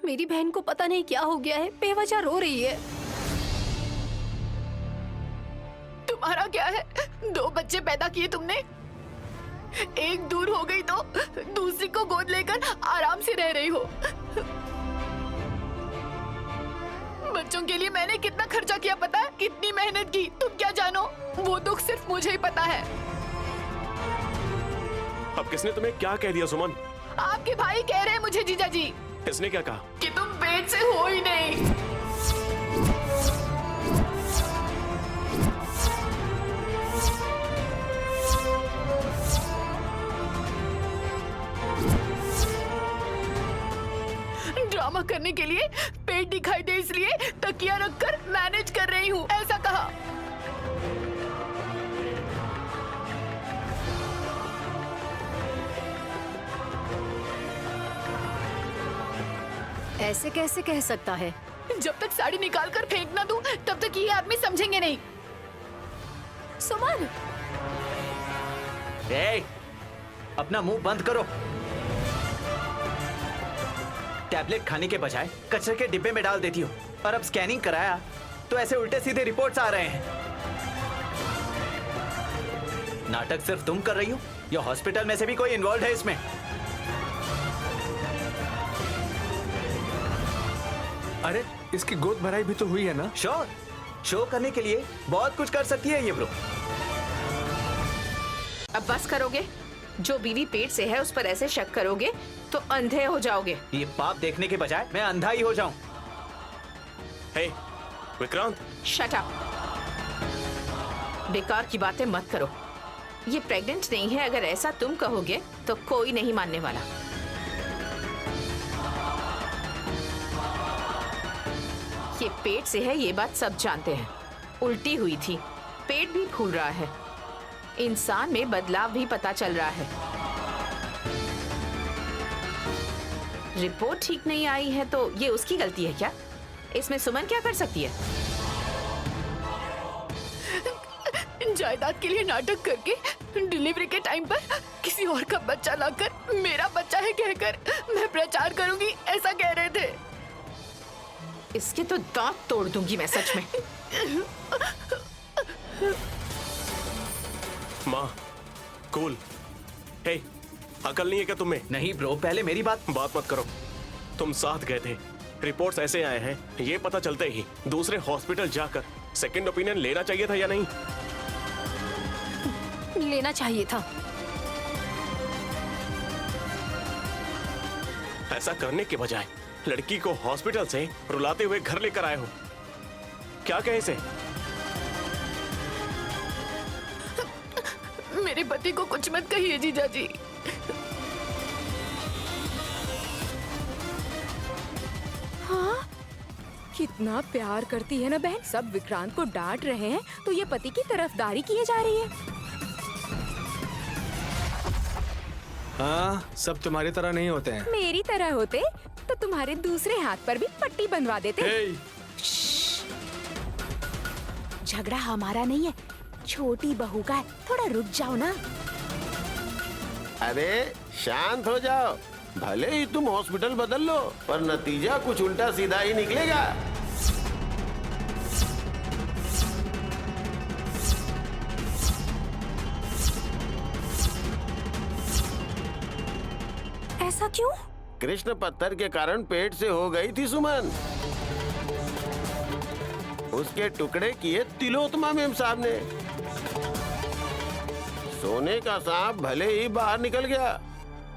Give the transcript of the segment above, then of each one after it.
मेरी बहन को पता नहीं क्या हो गया है, बेवजह रो रही है। तुम्हारा क्या है? 2 बच्चे पैदा किए तुमने, एक दूर हो गई तो दूसरी को गोद लेकर आराम से रह रही हो। बच्चों के लिए मैंने कितना खर्चा किया पता है, कितनी मेहनत की, तुम क्या जानो? वो दुख सिर्फ मुझे ही पता है। अब किसने तुम्हें क्या कह दिया सुमन? आपके भाई कह रहे हैं मुझे जीजा जी इसने क्या कहा? कि तुम पेट से हो ही नहीं। ड्रामा करने के लिए पेट दिखाई दे इसलिए तकिया रखकर मैनेज कर रही हूँ, ऐसा कहा। ऐसे कैसे कह सकता है? जब तक साड़ी निकाल कर फेंक ना दूं, तब तक ये आदमी समझेंगे नहीं। सुमन, ए, अपना मुंह बंद करो। टैबलेट खाने के बजाय कचरे के डिब्बे में डाल देती हो, और अब स्कैनिंग कराया तो ऐसे उल्टे सीधे रिपोर्ट्स आ रहे हैं। नाटक सिर्फ तुम कर रही हो या हॉस्पिटल में से भी कोई इन्वॉल्व है इसमें? अरे इसकी गोद भराई भी तो हुई है ना? श्योर, शो करने के लिए बहुत कुछ कर सकती है ये ब्रो। अब बस करोगे? जो बीवी पेट से है उस पर ऐसे शक करोगे तो अंधे हो जाओगे। ये पाप देखने के बजाय मैं अंधा ही हो जाऊं। हे, विक्रांत, शट अप। बेकार की बातें मत करो। ये प्रेग्नेंट नहीं है, अगर ऐसा तुम कहोगे तो कोई नहीं मानने वाला। ये पेट से है, ये बात सब जानते हैं। उल्टी हुई थी, पेट भी फूल रहा है, इंसान में बदलाव भी पता चल रहा है। रिपोर्ट ठीक नहीं आई है तो ये उसकी गलती है क्या? इसमें सुमन क्या कर सकती है? जायदाद के लिए नाटक करके डिलीवरी के टाइम पर किसी और का बच्चा लाकर मेरा बच्चा है कहकर मैं प्रचार करूंगी, ऐसा कह रहे थे। इसके तो दांत तोड़ दूंगी मैं सच में। माँ, कूल। हे, अकल नहीं है क्या तुम्हें? नहीं ब्रो, पहले मेरी बात मत करो। तुम साथ गए थे, रिपोर्ट्स ऐसे आए हैं, ये पता चलते ही दूसरे हॉस्पिटल जाकर सेकंड ओपिनियन लेना चाहिए था या नहीं? लेना चाहिए था। ऐसा करने के बजाय लड़की को हॉस्पिटल से रुलाते हुए घर लेकर आए हो। क्या कहे इसे? मेरे पति को कुछ मत कहिए जीजा जी। हाँ, कितना प्यार करती है ना बहन। सब विक्रांत को डांट रहे हैं तो ये पति की तरफदारी किए जा रही है। हाँ, सब तुम्हारी तरह नहीं होते हैं। मेरी तरह होते तो तुम्हारे दूसरे हाथ पर भी पट्टी बनवा देते। हे, झगड़ा हमारा नहीं है, छोटी बहू का है, थोड़ा रुक जाओ ना। अरे शांत हो जाओ, भले ही तुम हॉस्पिटल बदल लो पर नतीजा कुछ उल्टा सीधा ही निकलेगा। ऐसा क्यों? कृष्ण पत्थर के कारण पेट से हो गई थी सुमन। उसके टुकड़े किए तिलोत्तमा मेम साहब ने। सोने का सांप भले ही बाहर निकल गया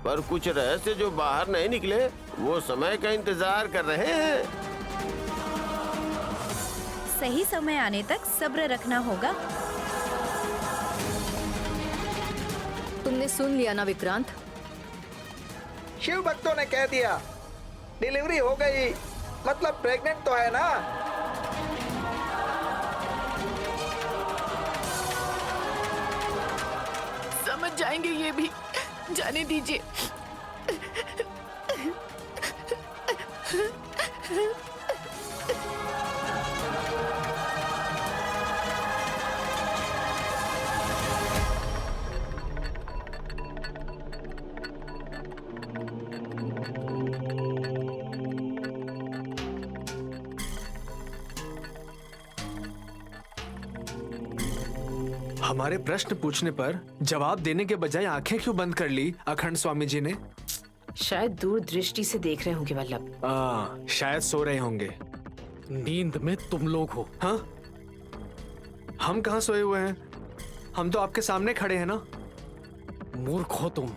पर कुछ रहस्य जो बाहर नहीं निकले वो समय का इंतजार कर रहे हैं। सही समय आने तक सब्र रखना होगा। तुमने सुन लिया ना विक्रांत? शिव भक्तों ने कह दिया डिलीवरी हो गई, मतलब प्रेग्नेंट तो है ना। समझ जाएंगे ये भी, जाने दीजिए। हमारे प्रश्न पूछने पर जवाब देने के बजाय आंखें क्यों बंद कर ली अखंड स्वामी जी ने? शायद दूरदृष्टि से देख रहे होंगे वल्लभ। शायद सो रहे होंगे। नींद में तुम लोग हो। हाँ, हम कहाँ सोए हुए हैं? हम तो आपके सामने खड़े हैं ना। मूर्ख हो तुम।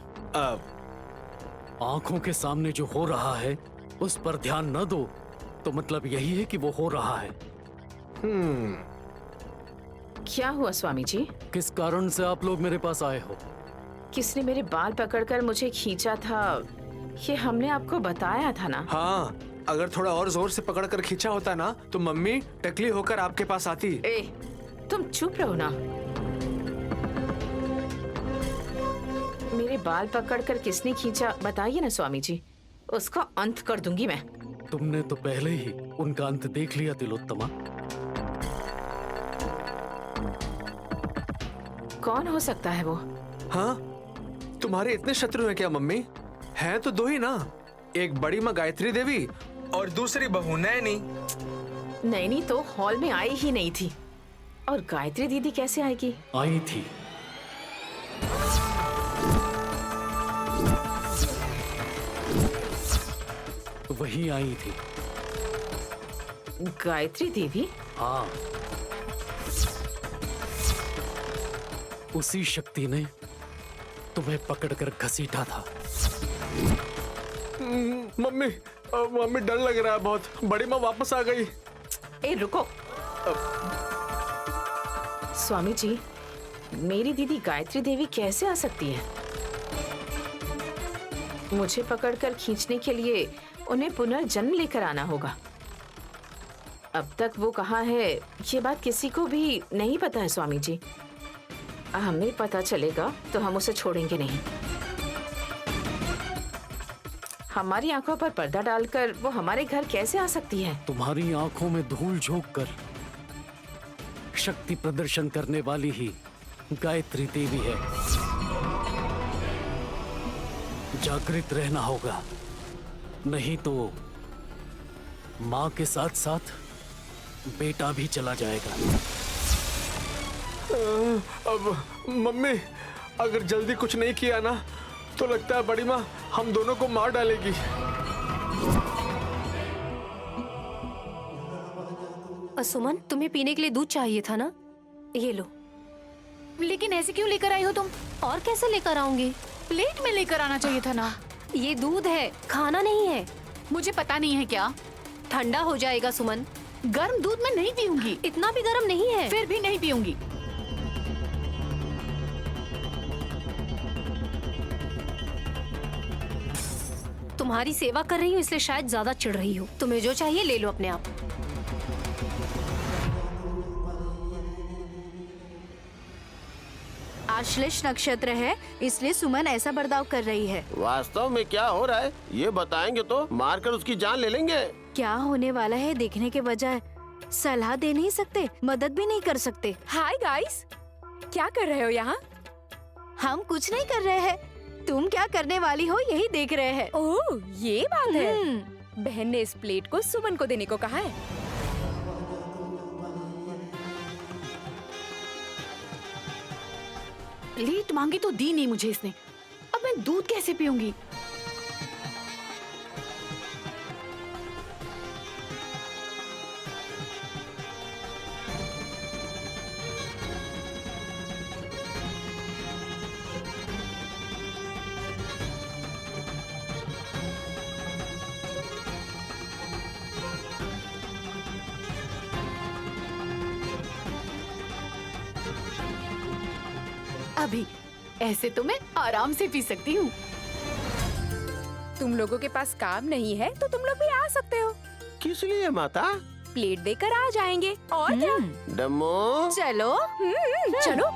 आंखों के सामने जो हो रहा है उस पर ध्यान न दो तो मतलब यही है कि वो हो रहा है। क्या हुआ स्वामी जी? किस कारण से आप लोग मेरे पास आए हो? किसने मेरे बाल पकड़कर मुझे खींचा था, ये हमने आपको बताया था ना। हाँ, अगर थोड़ा और जोर से पकड़कर खींचा होता ना तो मम्मी टकली होकर आपके पास आती। ए, तुम चुप रहो ना। मेरे बाल पकड़कर किसने खींचा बताइए ना स्वामी जी, उसका अंत कर दूंगी मैं। तुमने तो पहले ही उनका अंत देख लिया तिलोत्तमा। कौन हो सकता है वो? हाँ, तुम्हारे इतने शत्रु हैं क्या मम्मी? हैं तो दो ही ना, एक बड़ी माँ गायत्री देवी और दूसरी बहू नैनी। नैनी तो हॉल में आई ही नहीं थी, और गायत्री दीदी कैसे आएगी? आई थी। वही आई थी। गायत्री देवी? हाँ, उसी शक्ति ने तुम्हें पकड़कर घसीटा था। मम्मी, मम्मी डर लग रहा है बहुत। बड़ी माँ वापस आ गई। ए रुको। स्वामी जी, मेरी दीदी गायत्री देवी कैसे आ सकती है? मुझे पकड़कर खींचने के लिए उन्हें पुनर्जन्म लेकर आना होगा। अब तक वो कहाँ है ये बात किसी को भी नहीं पता है स्वामी जी। हमें पता चलेगा तो हम उसे छोड़ेंगे नहीं। हमारी आंखों पर पर्दा डालकर वो हमारे घर कैसे आ सकती है? तुम्हारी आंखों में धूल झोंक कर शक्ति प्रदर्शन करने वाली ही गायत्री देवी है। जागृत रहना होगा, नहीं तो माँ के साथ साथ बेटा भी चला जाएगा। अब मम्मी, अगर जल्दी कुछ नहीं किया ना तो लगता है बड़ी माँ हम दोनों को मार डालेगी। सुमन, तुम्हें पीने के लिए दूध चाहिए था ना, ये लो। लेकिन ऐसे क्यों लेकर आई हो तुम? और कैसे लेकर आऊंगी? प्लेट में लेकर आना चाहिए था ना। ये दूध है, खाना नहीं है। मुझे पता नहीं है क्या? ठंडा हो जाएगा सुमन। गर्म दूध मैं नहीं पीऊंगी। इतना भी गर्म नहीं है। फिर भी नहीं पीऊंगी। तुम्हारी सेवा कर रही हूँ इसलिए शायद ज्यादा चिढ़ रही हो। तुम्हें जो चाहिए ले लो अपने आप। आश्लेष नक्षत्र है इसलिए सुमन ऐसा बर्ताव कर रही है। वास्तव में क्या हो रहा है ये बताएंगे तो मारकर उसकी जान ले लेंगे। क्या होने वाला है देखने के बजाय सलाह दे नहीं सकते, मदद भी नहीं कर सकते। हाय गाइस, क्या कर रहे हो यहाँ? हम कुछ नहीं कर रहे हैं, तुम क्या करने वाली हो यही देख रहे हैं। ओह, ये बात है। बहन ने इस प्लेट को सुमन को देने को कहा है। प्लेट मांगी तो दी नहीं मुझे इसने। अब मैं दूध कैसे पीऊंगी? अभी ऐसे तो मैं आराम से पी सकती हूँ। तुम लोगों के पास काम नहीं है तो तुम लोग भी आ सकते हो। किस लिए माता? प्लेट देकर आ जाएंगे और क्या। डम्मो, चलो चलो।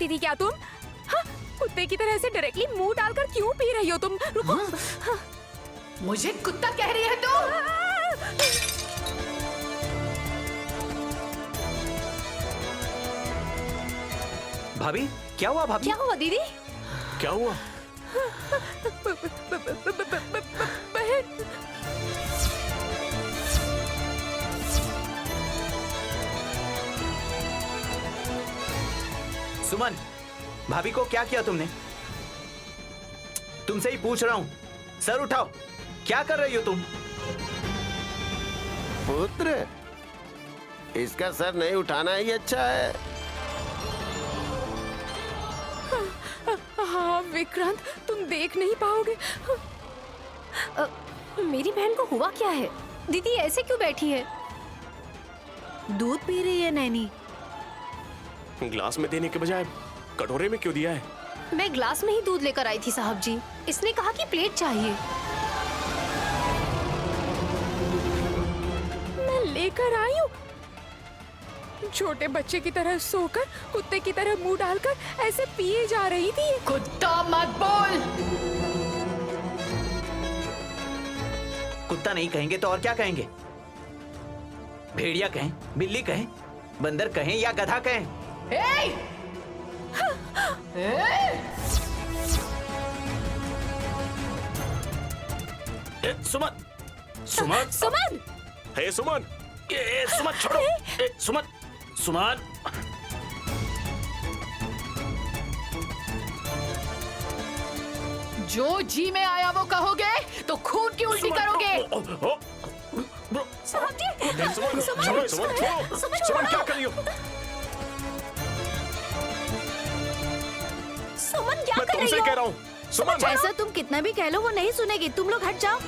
सकती थी क्या तुम? हाँ, कुत्ते की तरह ऐसे डायरेक्टली मुंह डालकर क्यों पी रही हो तुम? रुको। हाँ। मुझे कुत्ता कह रही है तू? भाभी क्या हुआ? भाभी क्या हुआ दीदी? क्या हुआ? बहन। सुमन, भाभी को क्या किया तुमने? तुमसे ही पूछ रहा हूँ। सर उठाओ, क्या कर रही हो तुम? पुत्र, इसका सर नहीं उठाना ही अच्छा है। हाँ विक्रांत, तुम देख नहीं पाओगे। मेरी बहन को हुआ क्या है? दीदी ऐसे क्यों बैठी है? दूध पी रही है नैनी। ग्लास में देने के बजाय कटोरे में क्यों दिया है? मैं ग्लास में ही दूध लेकर आई थी साहब जी। इसने कहा कि प्लेट चाहिए। मैं लेकर आई हूँ। छोटे बच्चे की तरह सोकर, कुत्ते की तरह मुंह डालकर ऐसे पिए जा रही थी। कुत्ता मत बोल। कुत्ता नहीं कहेंगे तो और क्या कहेंगे? भेड़िया कहें, बिल्ली कहें, बंदर कहें या गधा कहें? सुमन, सुमन, सुमन! हे सुमन! सुमन छोड़ो! सुमन, सुमन! जो जी में आया वो कहोगे तो खून की उल्टी करोगे। साहब जी! सुमन, सुमन, सुमन, सुमन क्या कर रही हो? सुमन क्या मैं कर रही तुमसे हो? कह रहा हूँ, सुमन! ऐसा तुम कितना भी कह लो वो नहीं सुनेगी। तुम लोग हट जाओ।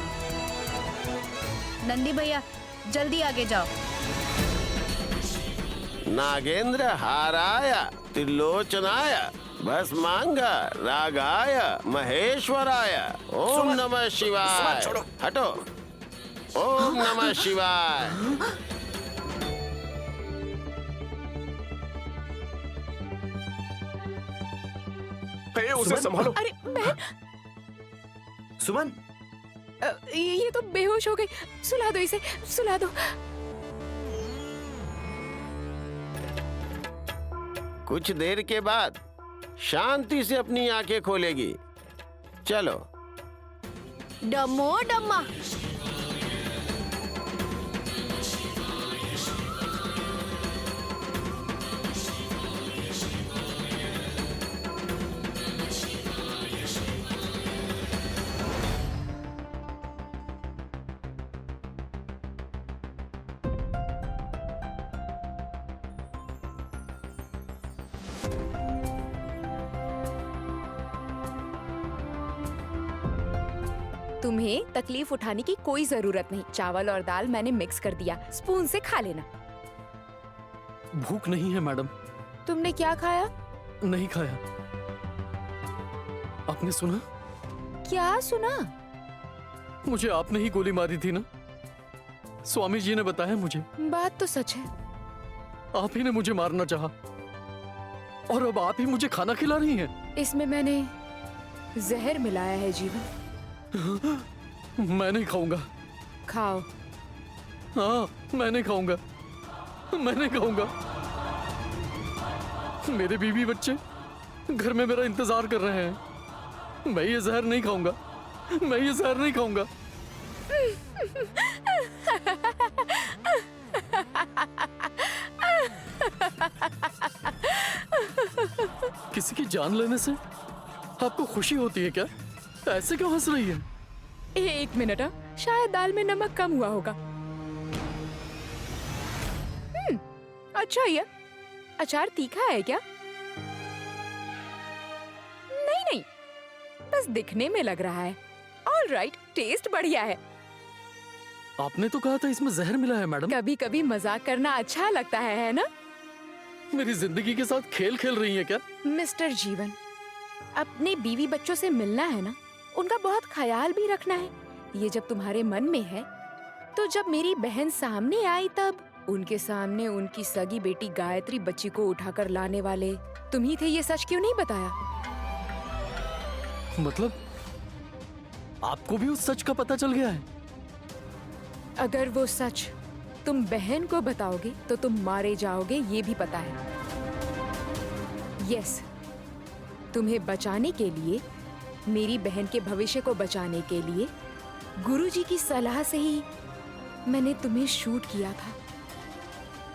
नंदी भैया जल्दी आगे जाओ। नागेंद्र हाराया त्रिलोचनाय बस मांगा रागाय महेश्वराय। ओम नमः शिवाय। हटो। ओम नमः शिवाय। हे उसे संभालो। अरे बहन, सुमन, ये तो बेहोश हो गई। सुला दो इसे, सुला दो। कुछ देर के बाद शांति से अपनी आंखें खोलेगी। चलो। डमो डम्मा। तुम्हें तकलीफ उठाने की कोई जरूरत नहीं। चावल और दाल मैंने मिक्स कर दिया, स्पून से खा लेना। भूख नहीं है मैडम। तुमने क्या खाया? नहीं खाया। आपने सुना? क्या सुना? मुझे आपने ही गोली मारी थी ना? स्वामी जी ने बताया मुझे। बात तो सच है। आप ही ने मुझे मारना चाहा और अब आप ही मुझे खाना खिला रही हैं। इसमें मैंने जहर मिलाया है जीवन। मैं नहीं खाऊंगा। खाओ। हाँ, मैं नहीं खाऊंगा। मैं नहीं खाऊंगा। मेरे बीवी बच्चे घर में मेरा इंतजार कर रहे हैं। मैं ये जहर नहीं खाऊंगा। मैं ये जहर नहीं खाऊंगा। किसी की जान लेने से आपको खुशी होती है क्या? ऐसे क्यों हंस रही है? एक मिनट, शायद दाल में नमक कम हुआ होगा। अच्छा, ये अचार तीखा है क्या? नहीं नहीं, बस दिखने में लग रहा है। ऑल राइट, टेस्ट बढ़िया है। आपने तो कहा था इसमें जहर मिला है मैडम। कभी कभी मजाक करना अच्छा लगता है ना? मेरी जिंदगी के साथ खेल खेल रही है क्या? मिस्टर जीवन, अपने बीवी बच्चों से मिलना है ना, उनका बहुत ख्याल भी रखना है। ये जब तुम्हारे मन में है, तो जब मेरी बहन सामने आई तब उनके सामने उनकी सगी बेटी गायत्री बच्ची को उठाकर लाने वाले तुम ही थे, ये सच क्यों नहीं बताया? मतलब आपको भी उस सच का पता चल गया है? अगर वो सच तुम बहन को बताओगे तो तुम मारे जाओगे, ये भी पता है। यस, तुम्हें बचाने के लिए, मेरी बहन के भविष्य को बचाने के लिए गुरुजी की सलाह से ही मैंने तुम्हें शूट किया था।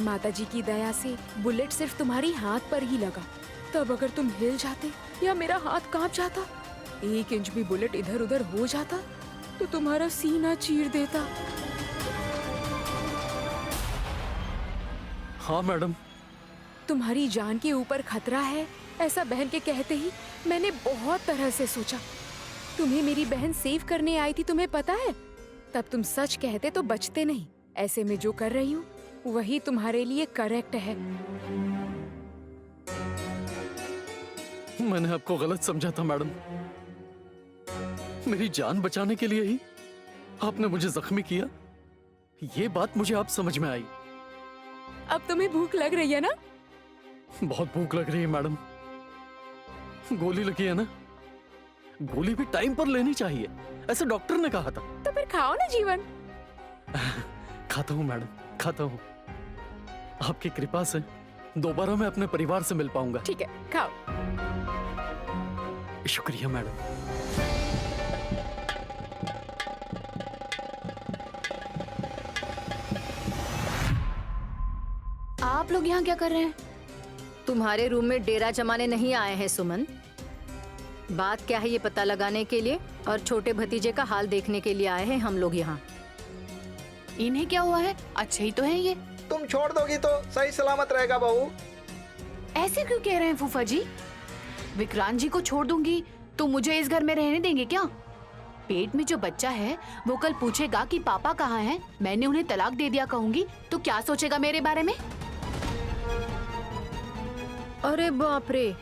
माताजी की दया से बुलेट सिर्फ तुम्हारी हाथ पर ही लगा। तब अगर तुम हिल जाते या मेरा हाथ कांप जाता, 1 इंच भी बुलेट इधर उधर हो जाता तो तुम्हारा सीना चीर देता। हाँ मैडम। तुम्हारी जान के ऊपर खतरा है, ऐसा बहन के कहते ही मैंने बहुत तरह से सोचा। तुम्हें मेरी बहन सेव करने आई थी, तुम्हें पता है? तब तुम सच कहते तो बचते नहीं। ऐसे में जो कर रही हूँ वही तुम्हारे लिए करेक्ट है। मैंने आपको गलत समझा था मैडम। मेरी जान बचाने के लिए ही आपने मुझे जख्मी किया। ये बात मुझे आप समझ में आई। अब तुम्हें भूख लग रही है ना? बहुत भूख लग रही है मैडम। गोली लगी है ना, गोली भी टाइम पर लेनी चाहिए, ऐसे डॉक्टर ने कहा था। तो फिर खाओ ना जीवन। खाता हूँ मैडम, खाता हूँ। आपकी कृपा से दोबारा मैं अपने परिवार से मिल पाऊंगा। ठीक है, खाओ। शुक्रिया मैडम। आप लोग यहाँ क्या कर रहे हैं? तुम्हारे रूम में डेरा जमाने नहीं आए हैं सुमन। बात क्या है ये पता लगाने के लिए और छोटे भतीजे का हाल देखने के लिए आए हैं हम लोग यहाँ। इन्हें क्या हुआ है? अच्छे ही तो हैं ये। तुम छोड़ दोगी तो सही सलामत रहेगा बहू। ऐसे क्यों कह रहे हैं फूफा जी? विक्रांत जी को छोड़ दूंगी तो मुझे इस घर में रहने देंगे क्या? पेट में जो बच्चा है वो कल पूछेगा कि पापा कहाँ हैं। मैंने उन्हें तलाक दे दिया कहूंगी तो क्या सोचेगा मेरे बारे में? अरे बाप रे,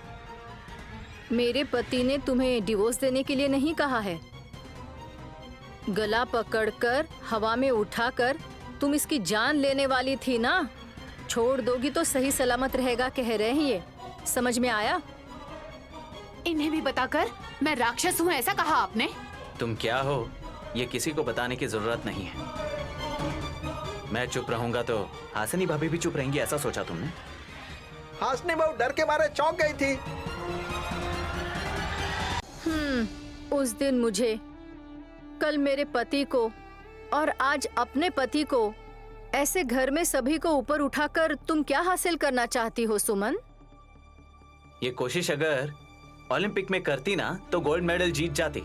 मेरे पति ने तुम्हें डिवोर्स देने के लिए नहीं कहा है। गला पकड़कर हवा में उठाकर तुम इसकी जान लेने वाली थी ना। छोड़ दोगी तो सही सलामत रहेगा कह रहे हैं ये, समझ में आया? इन्हें भी बताकर मैं राक्षस हूँ ऐसा कहा आपने? तुम क्या हो ये किसी को बताने की जरूरत नहीं है। मैं चुप रहूंगा तो हासिनी भाभी भी चुप रहेंगी, ऐसा सोचा तुमने? हासिनी बहू डर के मारे चौंक गई थी। उस दिन मुझे, कल मेरे पति को और आज अपने पति को, ऐसे घर में सभी को ऊपर उठाकर तुम क्या हासिल करना चाहती हो सुमन? ये कोशिश अगर ओलंपिक में करती ना तो गोल्ड मेडल जीत जाती।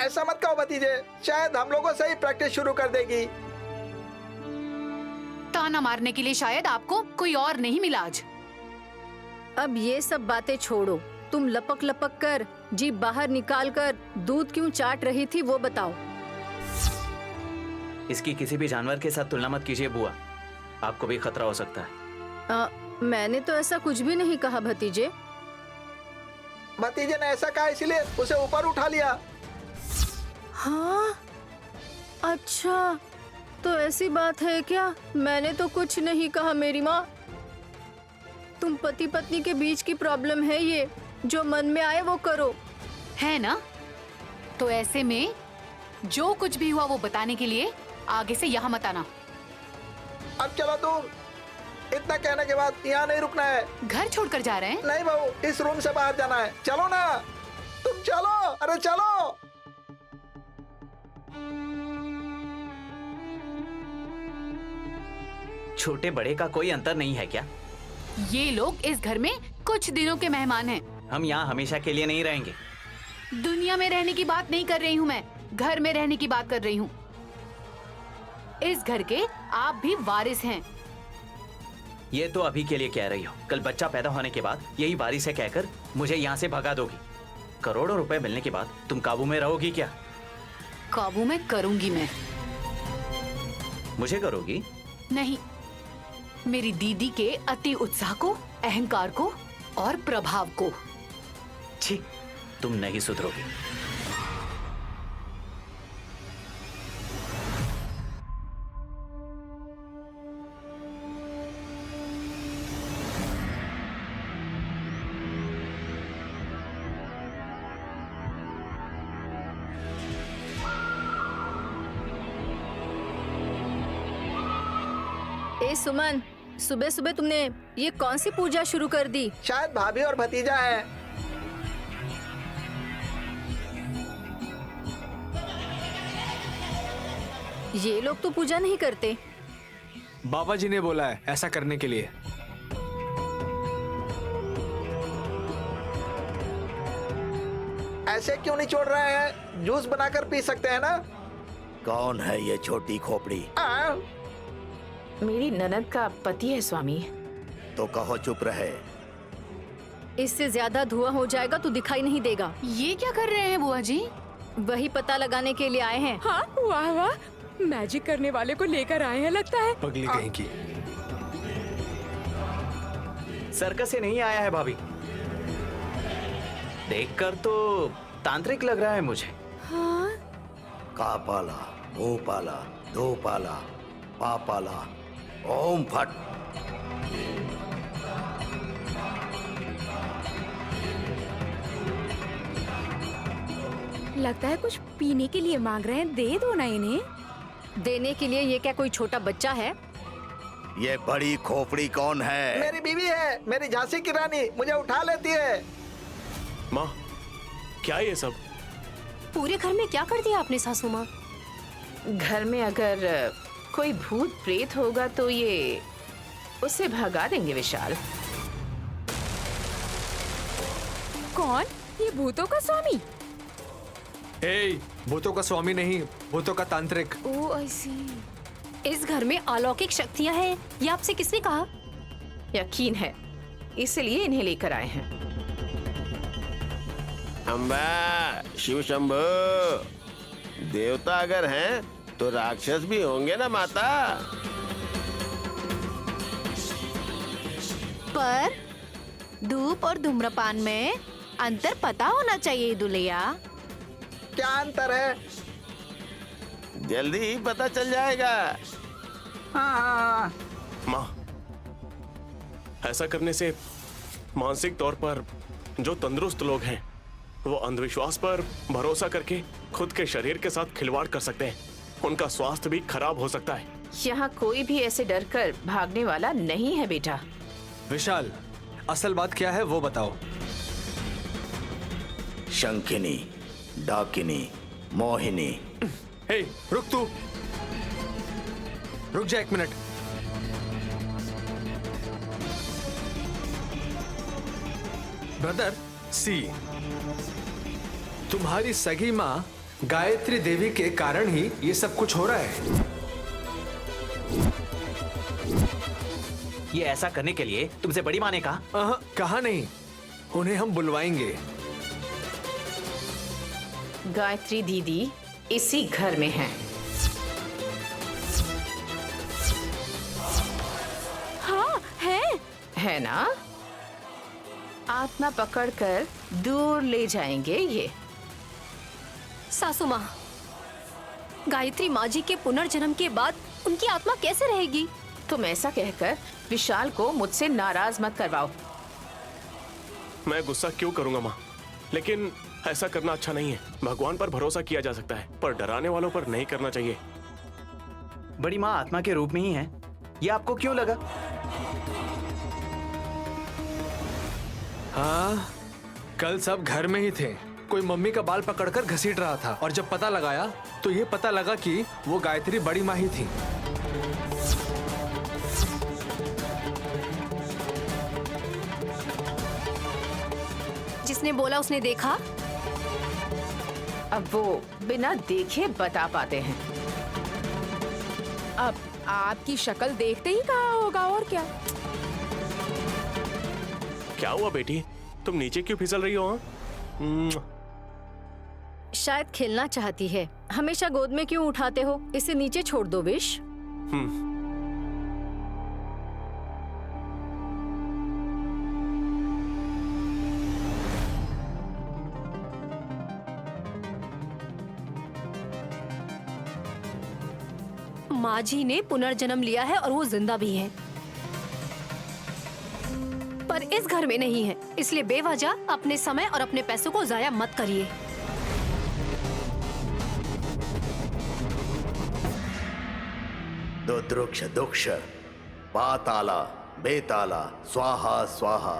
ऐसा मत कहो भतीजे, शायद हम लोगों से ही प्रैक्टिस शुरू कर देगी। ताना मारने के लिए शायद आपको कोई और नहीं मिला आज। अब ये सब बातें छोड़ो। तुम लपक लपक कर जीभ बाहर निकाल कर दूध क्यों चाट रही थी वो बताओ। इसकी किसी भी जानवर के साथ तुलना मत कीजिए बुआ, आपको भी खतरा हो सकता है। मैंने तो ऐसा कुछ भी नहीं कहा भतीजे। भतीजे ने ऐसा कहा इसलिए उसे ऊपर उठा लिया। हाँ, अच्छा तो ऐसी बात है क्या? मैंने तो कुछ नहीं कहा मेरी माँ। तुम पति पत्नी के बीच की प्रॉब्लम है ये, जो मन में आए वो करो, है ना? तो ऐसे में जो कुछ भी हुआ वो बताने के लिए आगे से यहाँ मत आना। अब चलो तुम, इतना कहने के बाद यहाँ नहीं रुकना है। घर छोड़कर जा रहे हैं? नहीं बहू, इस रूम से बाहर जाना है। चलो ना, तुम चलो, अरे चलो। छोटे बड़े का कोई अंतर नहीं है क्या? ये लोग इस घर में कुछ दिनों के मेहमान हैं। हम यहाँ हमेशा के लिए नहीं रहेंगे। दुनिया में रहने की बात नहीं कर रही हूँ मैं, घर में रहने की बात कर रही हूँ। इस घर के आप भी वारिस हैं। ये तो अभी के लिए कह रही हो, कल बच्चा पैदा होने के बाद यही वारिस है कहकर मुझे यहाँ से भगा दोगी। करोड़ों रुपए मिलने के बाद तुम काबू में रहोगी क्या? काबू में करूंगी मैं। मुझे करोगी? नहीं, मेरी दीदी के अति उत्साह को, अहंकार को और प्रभाव को। छी, तुम नहीं सुधरोगी। हे सुमन, सुबह सुबह तुमने ये कौन सी पूजा शुरू कर दी? शायद भाभी और भतीजा है। ये लोग तो पूजा नहीं करते। बाबा जी ने बोला है ऐसा करने के लिए। ऐसे क्यों नहीं छोड़ रहे हैं? जूस बनाकर पी सकते हैं ना? कौन है ये छोटी खोपड़ी? मेरी ननद का पति है स्वामी। तो कहो चुप रहे। इससे ज्यादा धुआं हो जाएगा तो दिखाई नहीं देगा। ये क्या कर रहे हैं बुआ जी? वही पता लगाने के लिए आए हैं। हाँ, वाह वाह, मैजिक करने वाले को लेकर आए हैं लगता है। पगली कहीं की। सर्कस से नहीं आया है भाभी। देखकर तो तांत्रिक लग रहा है मुझे। हाँ? का पाला, भू पाला, दो पाला, पा पाला, ओम फट। लगता है कुछ पीने के लिए मांग रहे हैं, दे दो ना इन्हें। देने के लिए ये क्या कोई छोटा बच्चा है? ये बड़ी खोपड़ी कौन है? मेरी बीवी है, मेरी झांसी की रानी, मुझे उठा लेती है। माँ, क्या ये सब? पूरे घर में क्या कर दिया आपने सासू माँ? घर में अगर कोई भूत प्रेत होगा तो ये उसे भगा देंगे विशाल। कौन? ये भूतों का स्वामी? भूतों का स्वामी नहीं, भूतों का तांत्रिक। ओह, आई सी। इस घर में अलौकिक शक्तियाँ हैं, ये आपसे किसने कहा? यकीन है, इसलिए इन्हें लेकर आए हैं। अम्बा, शिव शंभू, देवता अगर हैं तो राक्षस भी होंगे ना माता? पर धूप और धूम्रपान में अंतर पता होना चाहिए दुल्हिया। क्या अंतर है? जल्दी ही पता चल जाएगा। हाँ। माँ, ऐसा करने से मानसिक तौर पर जो तंदुरुस्त लोग हैं वो अंधविश्वास पर भरोसा करके खुद के शरीर के साथ खिलवाड़ कर सकते हैं। उनका स्वास्थ्य भी खराब हो सकता है। यहाँ कोई भी ऐसे डर कर भागने वाला नहीं है बेटा। विशाल, असल बात क्या है वो बताओ। शंखिनी, डाकिनी, मोहिनी। हे, रुक तू। रुक जा 1 मिनट। ब्रदर सी, तुम्हारी सगी माँ गायत्री देवी के कारण ही ये सब कुछ हो रहा है। ये ऐसा करने के लिए तुमसे बड़ी माँ ने कहा? कहा नहीं, उन्हें हम बुलवाएंगे। गायत्री दीदी इसी घर में हैं। हाँ, है ना? आत्मा पकड़कर दूर ले जाएंगे ये। सासू माँ, गायत्री माँ जी के पुनर्जन्म के बाद उनकी आत्मा कैसे रहेगी? तुम ऐसा कहकर विशाल को मुझसे नाराज मत करवाओ। मैं गुस्सा क्यों करूंगा माँ, लेकिन ऐसा करना अच्छा नहीं है। भगवान पर भरोसा किया जा सकता है, पर डराने वालों पर नहीं करना चाहिए। बड़ी माँ आत्मा के रूप में ही है, ये आपको क्यों लगा? हाँ, कल सब घर में ही थे। कोई मम्मी का बाल पकड़कर घसीट रहा था और जब पता लगाया तो ये पता लगा कि वो गायत्री बड़ी माँ ही थी। जिसने बोला उसने देखा? अब वो बिना देखे बता पाते हैं। अब आपकी शक्ल देखते ही कहा होगा, और क्या? क्या हुआ बेटी, तुम नीचे क्यों फिसल रही हो? शायद खेलना चाहती है। हमेशा गोद में क्यों उठाते हो? इसे नीचे छोड़ दो विश। माँ जी ने पुनर्जन्म लिया है और वो जिंदा भी है, पर इस घर में नहीं है। इसलिए बेवजह अपने समय और अपने पैसों को जाया मत करिए। दुद्रुक्ष दुक्ष, पाताला बेताला स्वाहा स्वाहा।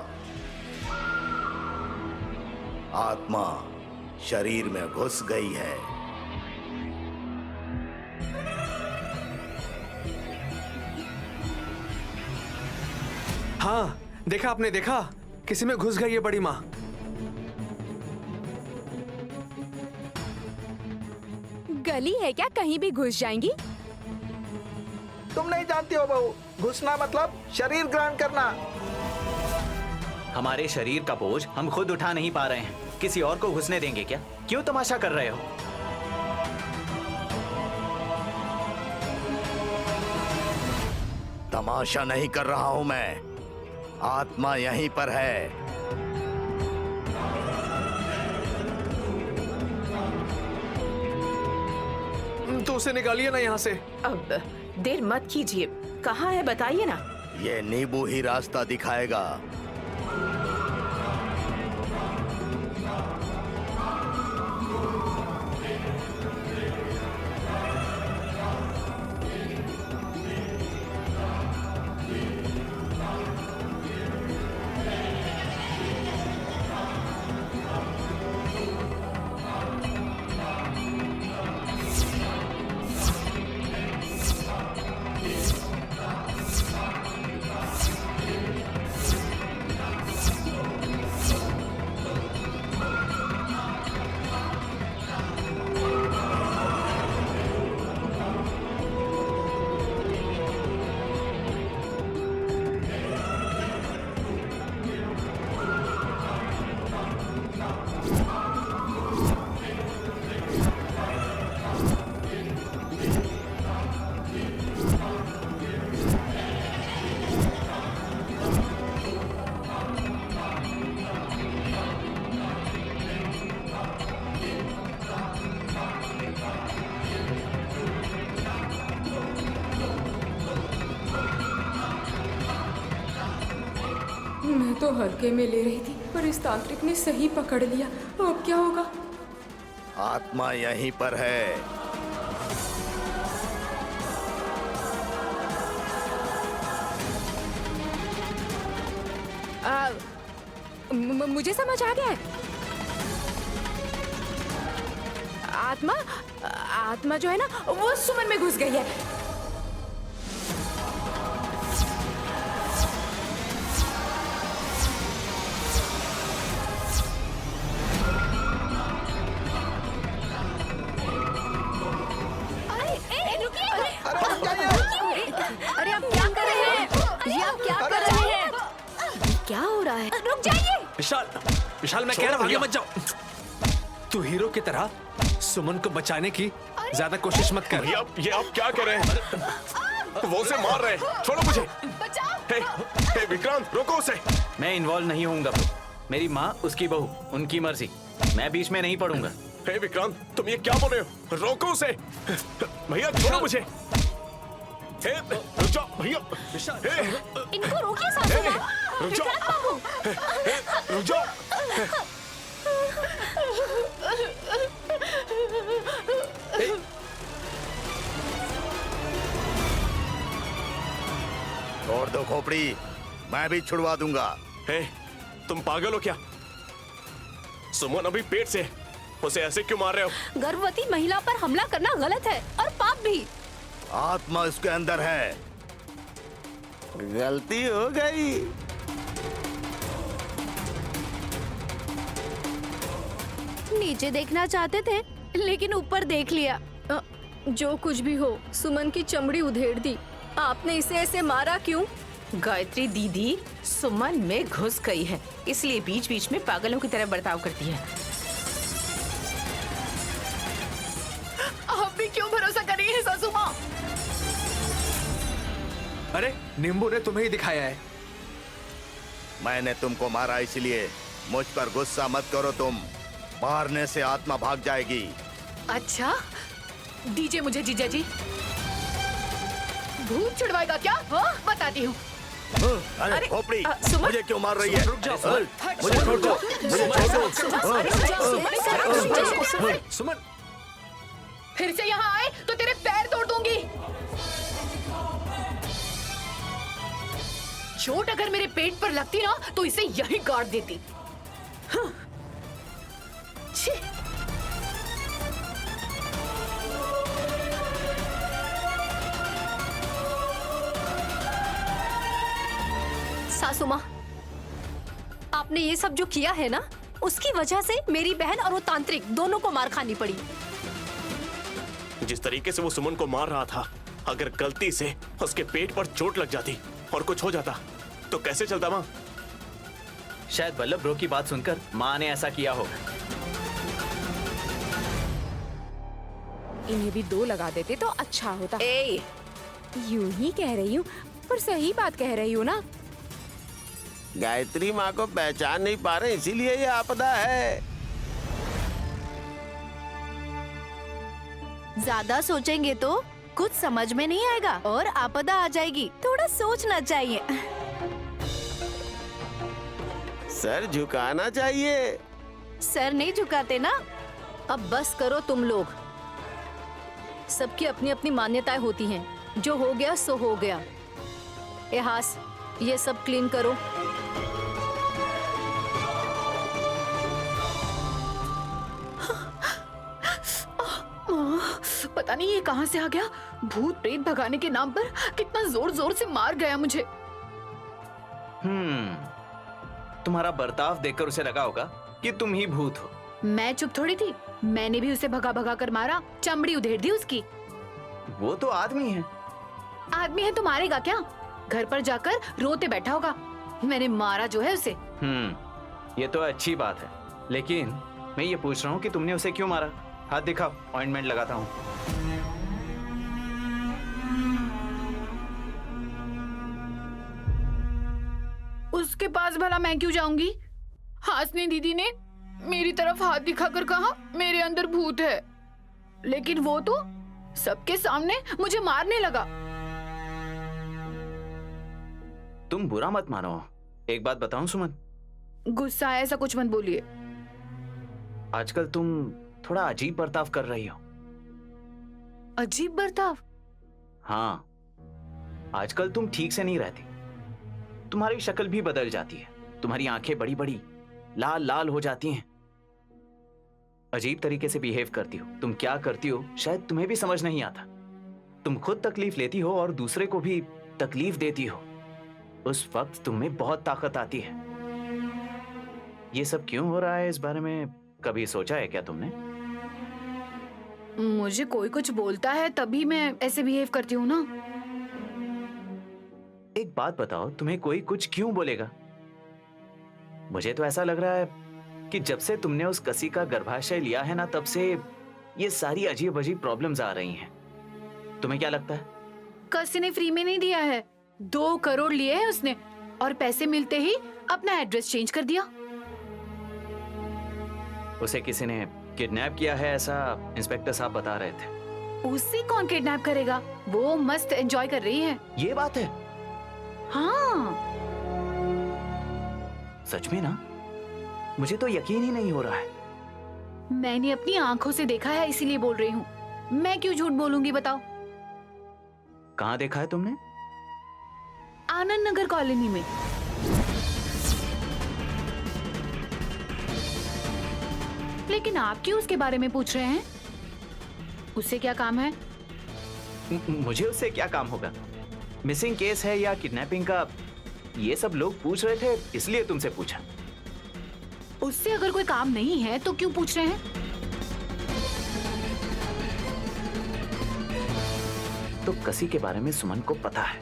आत्मा शरीर में घुस गई है। हाँ, देखा आपने, देखा किसी में घुस गई है बड़ी माँ। गली है क्या, कहीं भी घुस जाएंगी? तुम नहीं जानती हो बहू, घुसना मतलब शरीर ग्रहण करना। हमारे शरीर का बोझ हम खुद उठा नहीं पा रहे हैं, किसी और को घुसने देंगे क्या? क्यों तमाशा कर रहे हो? तमाशा नहीं कर रहा हूं मैं, आत्मा यहीं पर है। तो उसे निकालिए ना यहाँ से। अब देर मत कीजिए, कहाँ है बताइए ना। ये नींबू ही रास्ता दिखाएगा। मैं तो हल्के में ले रही थी, पर इस तांत्रिक ने सही पकड़ लिया। अब क्या होगा? आत्मा यहीं पर है। मुझे समझ आ गया है। आत्मा जो है ना, वो सुमन में घुस गई है। अरे आप क्या कर रहे हैं? ये आप क्या कर रहे हैं? क्या हो रहा है? रुक जाइए। विशाल, विशाल मैं कह रहा हूँ आगे मत जाओ। तू हीरो की तरह सुमन को बचाने की ज्यादा कोशिश मत कर। ये आप क्या कर रहे हैं? वो उसे मार रहे हैं, छोड़ो मुझे। हे विक्रांत, रोको उसे। मैं इन्वॉल्व नहीं होऊंगा। मेरी माँ, उसकी बहू, उनकी मर्जी, मैं बीच में नहीं पड़ूंगा। हे विक्रांत, तुम ये क्या बोल रहे हो? रोको उसे। भैया छोड़ो मुझे। हे रुक जाओ भैया। इनको रोकिए सासू माँ। रुक जाओ। रुक जाओ। छोड़ दो खोपड़ी, मैं भी छुड़वा दूंगा। हे, तुम पागल हो क्या? सुमन अभी पेट से, उसे ऐसे क्यों मार रहे हो? गर्भवती महिला पर हमला करना गलत है और पाप भी। आत्मा उसके अंदर है। गलती हो गई। नीचे देखना चाहते थे, लेकिन ऊपर देख लिया। जो कुछ भी हो, सुमन की चमड़ी उधेड़ दी। आपने इसे ऐसे मारा क्यों? गायत्री दीदी सुमन में घुस गई है, इसलिए बीच बीच में पागलों की तरह बर्ताव करती है। आप भी क्यों भरोसा कर रही है सासू माँ? अरे नींबू ने तुम्हें ही दिखाया है। मैंने तुमको मारा, इसलिए मुझ पर गुस्सा मत करो। तुम मारने से आत्मा भाग जाएगी। अच्छा, दीजिए मुझे जीजा जी। भूत छुड़वाएगा क्या? बताती हूँ। अरे खोपड़ी, सुमन, मुझे क्यों मार रही है? रुक जाओ। मुझे छोड़ दो, मुझे छोड़ दो। सुमन, फिर से यहाँ आए तो तेरे पैर तोड़ दूंगी। चोट अगर मेरे पेट पर लगती ना तो इसे यही गाड़ देती। हाँ। छी। सासू माँ, आपने ये सब जो किया है ना, उसकी वजह से मेरी बहन और वो तांत्रिक दोनों को मार खानी पड़ी। जिस तरीके से वो सुमन को मार रहा था, अगर गलती से उसके पेट पर चोट लग जाती और कुछ हो जाता तो कैसे चलता माँ? शायद वल्लभ ब्रो की बात सुनकर माँ ने ऐसा किया होगा। इन्हें भी 2 लगा देते तो अच्छा होता। यूं ही कह रही हूँ, पर सही बात कह रही हूँ ना। गायत्री माँ को पहचान नहीं पा रहे, इसीलिए ये आपदा है। ज्यादा सोचेंगे तो कुछ समझ में नहीं आएगा और आपदा आ जाएगी। थोड़ा सोचना चाहिए। सर झुकाना चाहिए। सर नहीं झुकाते ना। अब बस करो तुम लोग। सबकी अपनी अपनी मान्यताएं होती हैं। जो हो गया सो हो गया। हास, ये सब क्लीन करो। पता नहीं ये कहां से आ गया। भूत प्रेत भगाने के नाम पर कितना जोर जोर से मार गया मुझे। तुम्हारा बर्ताव देखकर उसे लगा होगा कि तुम ही भूत हो। मैं चुप थोड़ी थी। मैंने भी उसे भगा भगा कर मारा, चमड़ी उधेड़ दी उसकी। वो तो आदमी है। आदमी है तो मारेगा क्या? घर पर जाकर रोते बैठा होगा। मैंने मारा जो है उसे। ये तो अच्छी बात है, लेकिन मैं ये पूछ रहा हूँ कि तुमने उसे क्यों मारा? हाथ दिखाओ, ऑइंटमेंट लगाता हूँ। उसके पास भला मैं क्यों जाऊंगी? हासनी दीदी ने मेरी तरफ हाथ दिखाकर कहा मेरे अंदर भूत है, लेकिन वो तो सबके सामने मुझे मारने लगा। तुम बुरा मत मानो। एक बात बताऊं सुमन? गुस्सा है ऐसा कुछ मत बोलिए। आजकल तुम थोड़ा अजीब बर्ताव कर रही हो। अजीब बर्ताव? हाँ, आजकल तुम ठीक से नहीं रहती। तुम्हारी शक्ल भी बदल जाती है। तुम्हारी आंखें बड़ी बड़ी लाल लाल हो जाती हैं। अजीब तरीके से बिहेव करती हो। तुम क्या करती हो शायद तुम्हें भी समझ नहीं आता। तुम खुद तकलीफ लेती हो और दूसरे को भी तकलीफ देती हो। उस वक्त तुम में बहुत ताकत आती है। ये सब क्यों हो रहा है, इस बारे में कभी सोचा है क्या तुमने? मुझे कोई कुछ बोलता है तभी मैं ऐसे बिहेव करती हूँ ना। एक बात बताओ, तुम्हें कोई कुछ क्यों बोलेगा? मुझे तो ऐसा लग रहा है कि जब से तुमने उस कसी का गर्भाशय लिया है ना, तब से ये सारी अजीब अजीब प्रॉब्लम्स आ रही हैं। तुम्हें क्या लगता है? कसी ने फ्री में नहीं दिया है। 2 करोड़ लिए हैं उसने और पैसे मिलते ही अपना एड्रेस चेंज कर दिया। उसे किसी ने किडनैप किया है, ऐसा इंस्पेक्टर साहब बता रहे थे। उसे कौन किडनैप करेगा? वो मस्त एंजॉय कर रही है। ये बात है? हाँ। सच में ना? मुझे तो यकीन ही नहीं हो रहा है। मैंने अपनी आंखों से देखा है, इसीलिए बोल रही हूँ। मैं क्यों झूठ बोलूंगी बताओ? कहाँ देखा है तुमने? आनंद नगर कॉलोनी में। लेकिन आप क्यों उसके बारे में पूछ रहे हैं? उससे क्या काम है? मुझे उससे क्या काम होगा? मिसिंग केस है या किडनैपिंग का, ये सब लोग पूछ रहे थे, इसलिए तुमसे पूछा। उससे अगर कोई काम नहीं है तो क्यों पूछ रहे हैं? तो कसी के बारे में सुमन को पता है,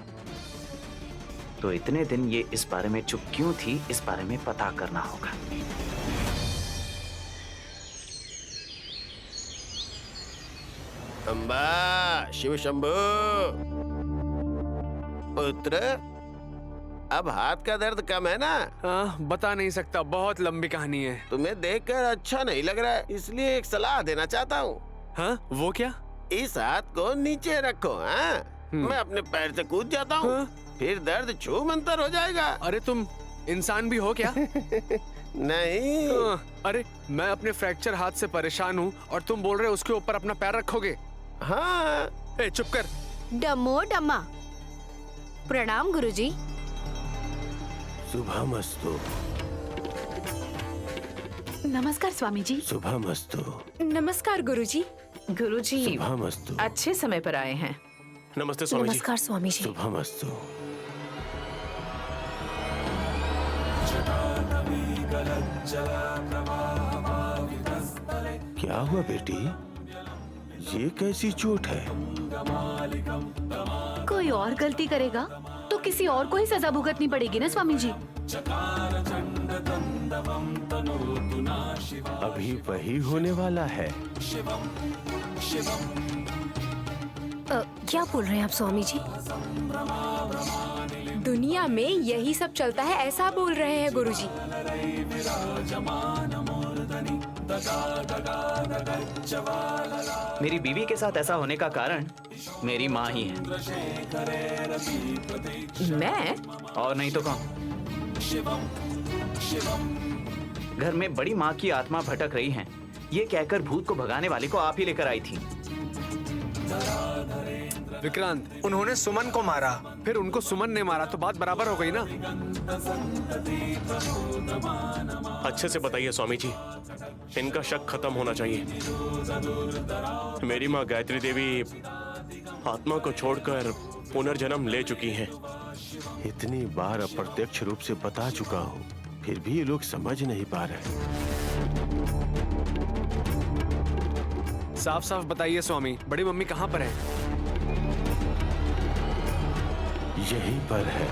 तो इतने दिन ये इस बारे में चुप क्यों थी, इस बारे में पता करना होगा। अम्बा शिव शंभू पुत्र, अब हाथ का दर्द कम है ना? बता नहीं सकता, बहुत लंबी कहानी है। तुम्हें देखकर अच्छा नहीं लग रहा है, इसलिए एक सलाह देना चाहता हूँ। हाँ, वो क्या? इस हाथ को नीचे रखो। हाँ, मैं अपने पैर से कूद जाता हूँ, फिर दर्द छू मंतर हो जाएगा। अरे तुम इंसान भी हो क्या? नहीं। अरे मैं अपने फ्रैक्चर हाथ से परेशान हूँ और तुम बोल रहे हो उसके ऊपर अपना पैर रखोगे? हाँ। चुप कर। डमो डम्मा। प्रणाम गुरुजी। शुभमस्तु। नमस्कार स्वामी जी। शुभमस्तु। नमस्कार गुरुजी। गुरुजी शुभमस्तु। अच्छे समय पर आए हैं। नमस्ते स्वामी जी। नमस्कार स्वामी जी। शुभमस्तु। क्या हुआ बेटी? ये कैसी चोट है? कोई और गलती करेगा तो किसी और को ही सजा भुगतनी पड़ेगी ना स्वामी जी। अभी वही होने वाला है। क्या बोल रहे हैं आप स्वामी जी? दुनिया में यही सब चलता है ऐसा बोल रहे हैं गुरुजी। मेरी बीवी के साथ ऐसा होने का कारण मेरी माँ ही है। मैं? और नहीं तो कौन? घर में बड़ी माँ की आत्मा भटक रही है, ये कहकर भूत को भगाने वाले को आप ही लेकर आई थी। विक्रांत, उन्होंने सुमन को मारा, फिर उनको सुमन ने मारा, तो बात बराबर हो गई ना? अच्छे से बताइए स्वामी जी, इनका शक खत्म होना चाहिए। मेरी माँ गायत्री देवी आत्मा को छोड़कर पुनर्जन्म ले चुकी हैं। इतनी बार अप्रत्यक्ष रूप से बता चुका हूँ, फिर भी ये लोग समझ नहीं पा रहे। साफ साफ बताइए स्वामी, बड़ी मम्मी कहाँ पर है? यहीं पर है।